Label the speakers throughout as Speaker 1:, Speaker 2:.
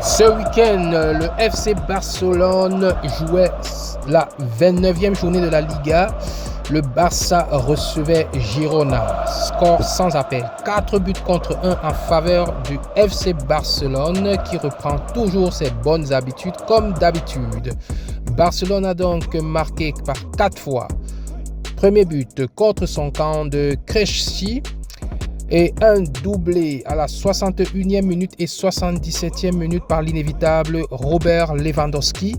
Speaker 1: Ce week-end, le FC Barcelone jouait la 29e journée de la Liga. Le Barça recevait Girona. Score sans appel. 4 buts contre 1 en faveur du FC Barcelone qui reprend toujours ses bonnes habitudes comme d'habitude. Barcelone a donc marqué par 4 fois. Premier but contre son camp de Krejci. Et un doublé à la 61e minute et 77e minute par l'inévitable Robert Lewandowski.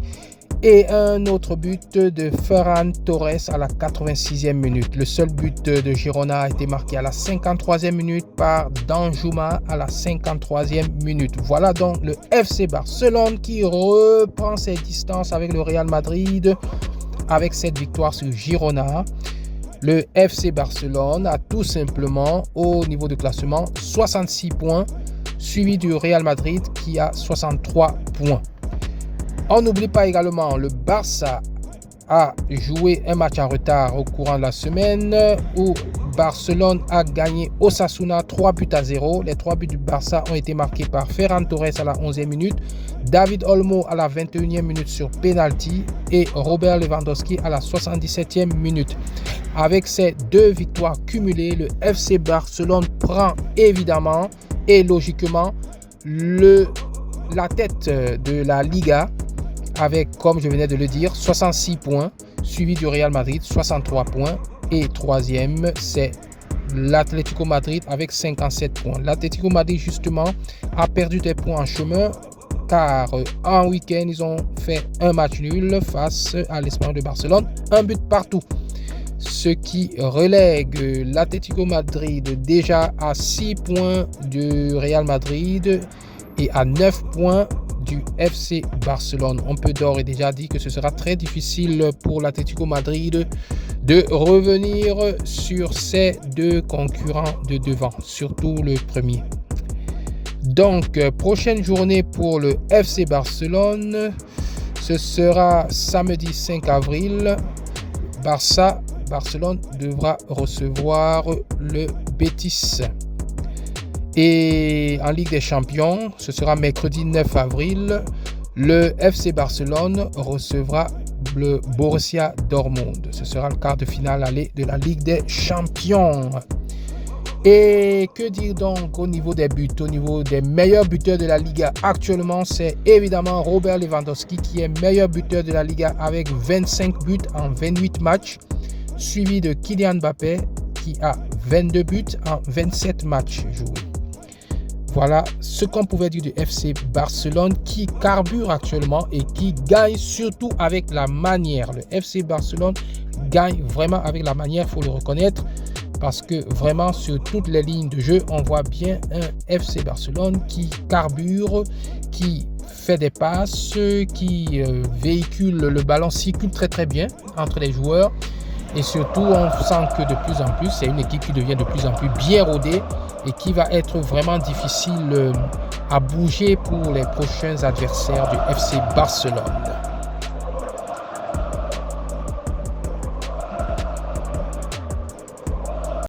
Speaker 1: Et un autre but de Ferran Torres à la 86e minute. Le seul but de Girona a été marqué à la 53e minute par Danjuma à la 53e minute. Voilà donc le FC Barcelone qui reprend ses distances avec le Real Madrid avec cette victoire sur Girona. Le FC Barcelone a tout simplement, au niveau de classement, 66 points, suivi du Real Madrid qui a 63 points. On n'oublie pas également, le Barça a joué un match en retard au courant de la semaine où Barcelone a gagné Osasuna 3 buts à 0. Les 3 buts du Barça ont été marqués par Ferran Torres à la 11e minute, David Olmo à la 21e minute sur penalty et Robert Lewandowski à la 77e minute. Avec ces deux victoires cumulées, le FC Barcelone prend évidemment et logiquement la tête de la Liga avec, comme je venais de le dire, 66 points, suivi du Real Madrid, 63 points. Et troisième, c'est l'Atlético Madrid avec 57 points. L'Atlético Madrid, justement, a perdu des points en chemin car en week-end, ils ont fait un match nul face à l'Espagnol de Barcelone, un but partout. Ce qui relègue l'Atlético Madrid déjà à 6 points du Real Madrid et à 9 points du FC Barcelone. On peut d'ores et déjà dire que ce sera très difficile pour l'Atlético Madrid de revenir sur ces deux concurrents de devant, surtout le premier. Donc, prochaine journée pour le FC Barcelone, ce sera samedi 5 avril. Barcelone devra recevoir le Betis. Et en Ligue des Champions, ce sera mercredi 9 avril. Le FC Barcelone recevra le Borussia Dortmund. Ce sera le quart de finale aller de la Ligue des Champions. Et que dire donc au niveau des buts, au niveau des meilleurs buteurs de la Liga actuellement, c'est évidemment Robert Lewandowski qui est meilleur buteur de la Liga avec 25 buts en 28 matchs, suivi de Kylian Mbappé qui a 22 buts en 27 matchs joués. Voilà ce qu'on pouvait dire du FC Barcelone qui carbure actuellement et qui gagne surtout avec la manière. Le FC Barcelone gagne vraiment avec la manière, il faut le reconnaître, parce que vraiment sur toutes les lignes de jeu, on voit bien un FC Barcelone qui carbure, qui fait des passes, qui véhicule le ballon, circule très très bien entre les joueurs. Et surtout, on sent que de plus en plus, c'est une équipe qui devient de plus en plus bien rodée et qui va être vraiment difficile à bouger pour les prochains adversaires du FC Barcelone.